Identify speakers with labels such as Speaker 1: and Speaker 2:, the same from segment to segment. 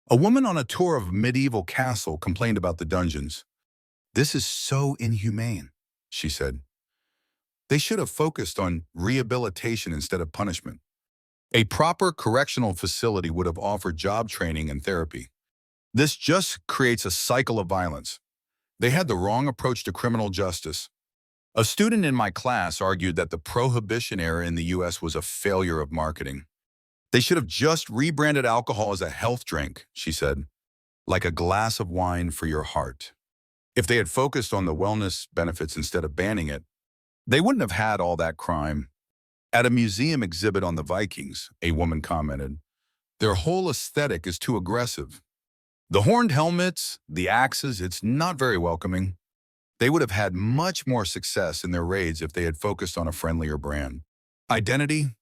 Speaker 1: A woman on a tour of a medieval castle complained about the dungeons. "This is so inhumane," she said. "They should have focused on rehabilitation instead of punishment. A proper correctional facility would have offered job training and therapy. This just creates a cycle of violence. They had the wrong approach to criminal justice." A student in my class argued that the prohibition era in the US was a failure of marketing. "They should have just rebranded alcohol as a health drink," she said, "like a glass of wine for your heart. If they had focused on the wellness benefits instead of banning it, they wouldn't have had all that crime." At a museum exhibit on the Vikings, a woman commented, "Their whole aesthetic is too aggressive. The horned helmets, the axes, it's not very welcoming." They would have had much more success in their raids if they had focused on a friendlier brand. Identity?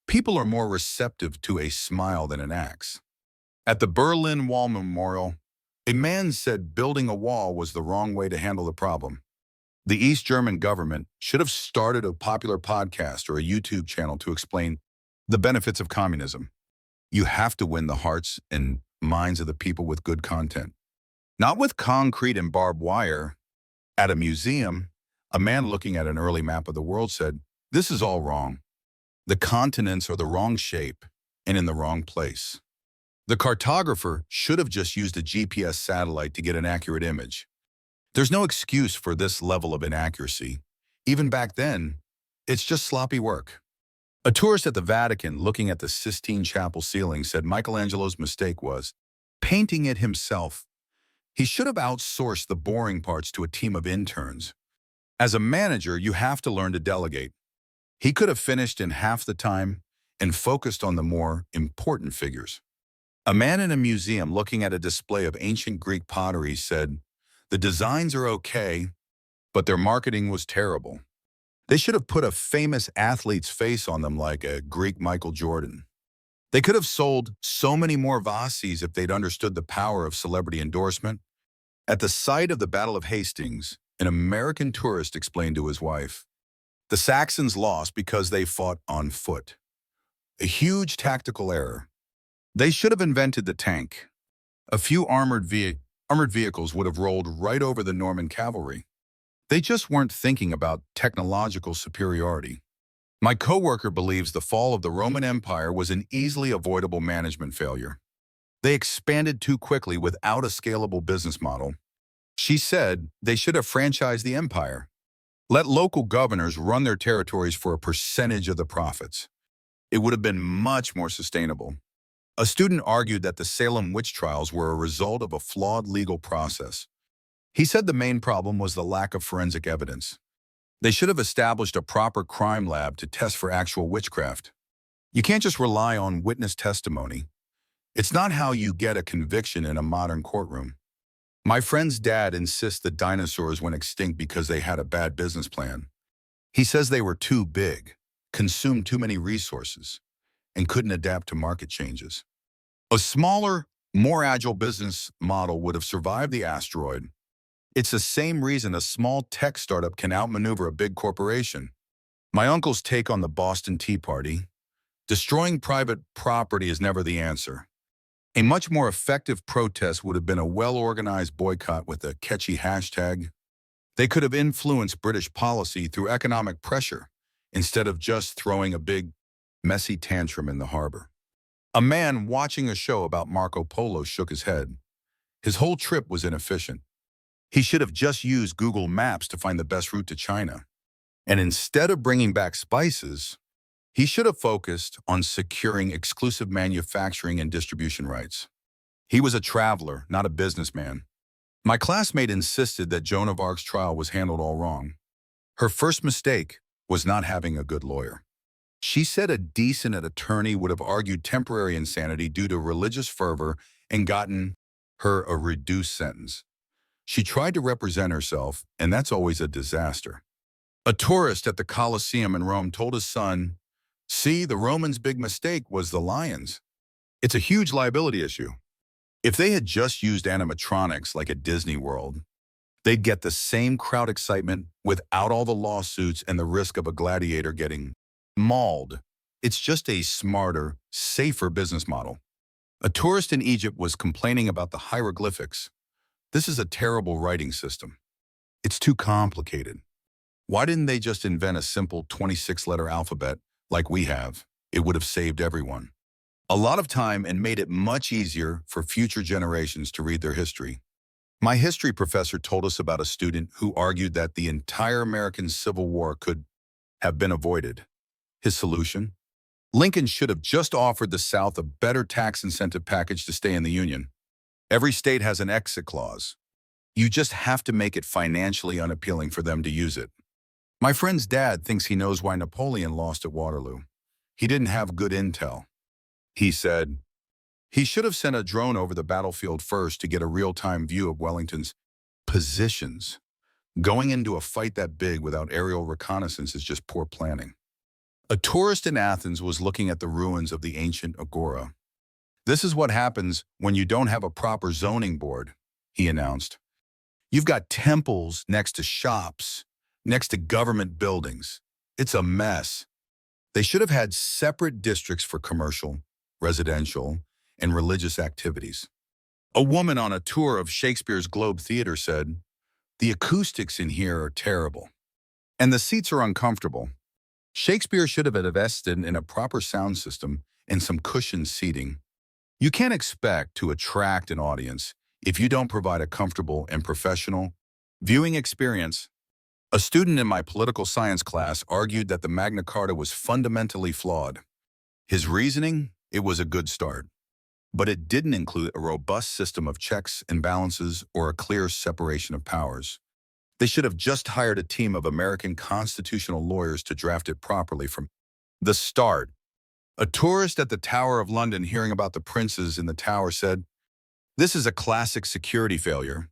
Speaker 1: People are more receptive to a smile than an axe. At the Berlin Wall Memorial, a man said building a wall was the wrong way to handle the problem. The East German government should have started a popular podcast or a YouTube channel to explain the benefits of communism. You have to win the hearts and minds of the people with good content, not with concrete and barbed wire. At a museum, a man looking at an early map of the world said, "This is all wrong. The continents are the wrong shape and in the wrong place." The cartographer should have just used a GPS satellite to get an accurate image. There's no excuse for this level of inaccuracy. Even back then, it's just sloppy work. A tourist at the Vatican looking at the Sistine Chapel ceiling said Michelangelo's mistake was painting it himself. He should have outsourced the boring parts to a team of interns. As a manager, you have to learn to delegate. He could have finished in half the time and focused on the more important figures. A man in a museum looking at a display of ancient Greek pottery said, "The designs are okay, but their marketing was terrible. They should have put a famous athlete's face on them like a Greek Michael Jordan. They could have sold so many more Vases if they'd understood the power of celebrity endorsement." At the site of the Battle of Hastings, an American tourist explained to his wife, "The Saxons lost because they fought on foot. A huge tactical error. They should have invented the tank. A few armored vehicles would have rolled right over the Norman cavalry. They just weren't thinking about technological superiority." My coworker believes the fall of the Roman Empire was an easily avoidable management failure. They expanded too quickly without a scalable business model. She said they should have franchised the empire. Let local governors run their territories for a percentage of the profits. It would have been much more sustainable. A student argued that the Salem witch trials were a result of a flawed legal process. He said the main problem was the lack of forensic evidence. They should have established a proper crime lab to test for actual witchcraft. You can't just rely on witness testimony. It's not how you get a conviction in a modern courtroom. My friend's dad insists that dinosaurs went extinct because they had a bad business plan. He says they were too big, consumed too many resources, and couldn't adapt to market changes. A smaller, more agile business model would have survived the asteroid. It's the same reason a small tech startup can outmaneuver a big corporation. My uncle's take on the Boston Tea Party: destroying private property is never the answer. A much more effective protest would have been a well-organized boycott with a catchy hashtag. They could have influenced British policy through economic pressure instead of just throwing a big, messy tantrum in the harbor. A man watching a show about Marco Polo shook his head. His whole trip was inefficient. He should have just used Google Maps to find the best route to China. And instead of bringing back spices, he should have focused on securing exclusive manufacturing and distribution rights. He was a traveler, not a businessman. My classmate insisted that Joan of Arc's trial was handled all wrong. Her first mistake was not having a good lawyer. She said a decent attorney would have argued temporary insanity due to religious fervor and gotten her a reduced sentence. She tried to represent herself, and that's always a disaster. A tourist at the Colosseum in Rome told his son, "See, the Romans' big mistake was the lions. It's a huge liability issue." If they had just used animatronics like at Disney World, they'd get the same crowd excitement without all the lawsuits and the risk of a gladiator getting mauled. It's just a smarter, safer business model. A tourist in Egypt was complaining about the hieroglyphics. This is a terrible writing system. It's too complicated. Why didn't they just invent a simple 26-letter alphabet like we have? It would have saved everyone a lot of time and made it much easier for future generations to read their history. My history professor told us about a student who argued that the entire American Civil War could have been avoided. His solution? Lincoln should have just offered the South a better tax incentive package to stay in the Union. Every state has an exit clause. You just have to make it financially unappealing for them to use it. My friend's dad thinks he knows why Napoleon lost at Waterloo. He didn't have good intel. He said, he should have sent a drone over the battlefield first to get a real-time view of Wellington's positions. Going into a fight that big without aerial reconnaissance is just poor planning. A tourist in Athens was looking at the ruins of the ancient agora. This is what happens when you don't have a proper zoning board, he announced. You've got temples next to shops, next to government buildings. It's a mess. They should have had separate districts for commercial, residential, and religious activities. A woman on a tour of Shakespeare's Globe Theater said, "The acoustics in here are terrible, and the seats are uncomfortable. Shakespeare should have invested in a proper sound system and some cushioned seating. You can't expect to attract an audience if you don't provide a comfortable and professional viewing experience." A student in my political science class argued that the Magna Carta was fundamentally flawed. His reasoning? It was a good start, but it didn't include a robust system of checks and balances or a clear separation of powers. They should have just hired a team of American constitutional lawyers to draft it properly from the start. A tourist at the Tower of London hearing about the princes in the tower said, "This is a classic security failure.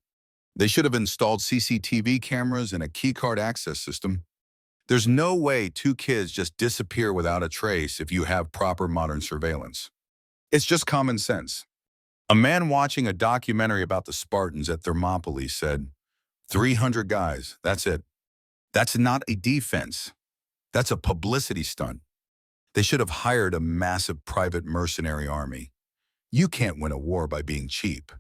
Speaker 1: They should have installed CCTV cameras and a keycard access system. There's no way two kids just disappear without a trace if you have proper modern surveillance. It's just common sense." A man watching a documentary about the Spartans at Thermopylae said, 300 guys, that's it. That's not a defense. That's a publicity stunt. They should have hired a massive private mercenary army. You can't win a war by being cheap.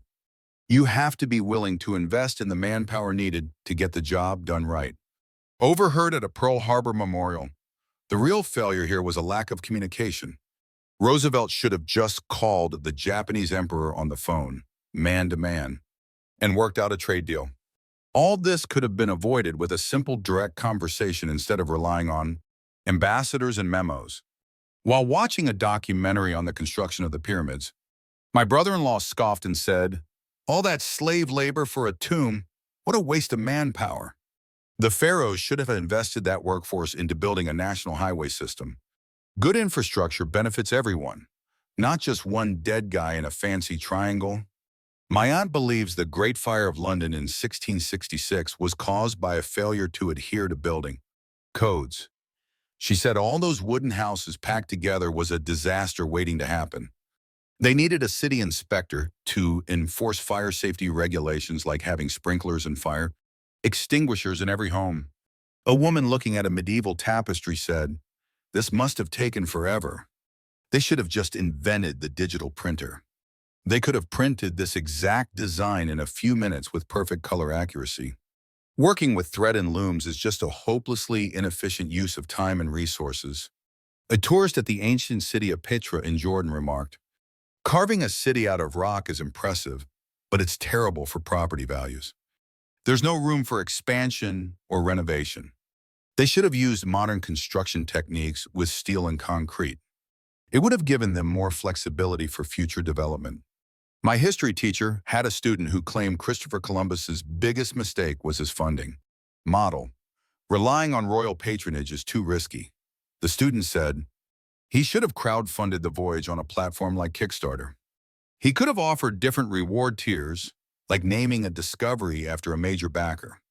Speaker 1: You have to be willing to invest in the manpower needed to get the job done right. Overheard at a Pearl Harbor memorial. The real failure here was a lack of communication. Roosevelt should have just called the Japanese emperor on the phone, man to man, and worked out a trade deal. All this could have been avoided with a simple, direct conversation instead of relying on ambassadors and memos. While watching a documentary on the construction of the pyramids, my brother-in-law scoffed and said, "All that slave labor for a tomb, what a waste of manpower." The pharaohs should have invested that workforce into building a national highway system. Good infrastructure benefits everyone, not just one dead guy in a fancy triangle. My aunt believes the Great Fire of London in 1666 was caused by a failure to adhere to building codes. She said all those wooden houses packed together was a disaster waiting to happen. They needed a city inspector to enforce fire safety regulations like having sprinklers and fire extinguishers in every home. A woman looking at a medieval tapestry said, "This must have taken forever. They should have just invented the digital printer. They could have printed this exact design in a few minutes with perfect color accuracy." Working with thread and looms is just a hopelessly inefficient use of time and resources. A tourist at the ancient city of Petra in Jordan remarked, "Carving a city out of rock is impressive, but it's terrible for property values. There's no room for expansion or renovation. They should have used modern construction techniques with steel and concrete. It would have given them more flexibility for future development." My history teacher had a student who claimed Christopher Columbus's biggest mistake was his funding model. Relying on royal patronage is too risky. The student said, he should have crowdfunded the voyage on a platform like Kickstarter. He could have offered different reward tiers, like naming a discovery after a major backer.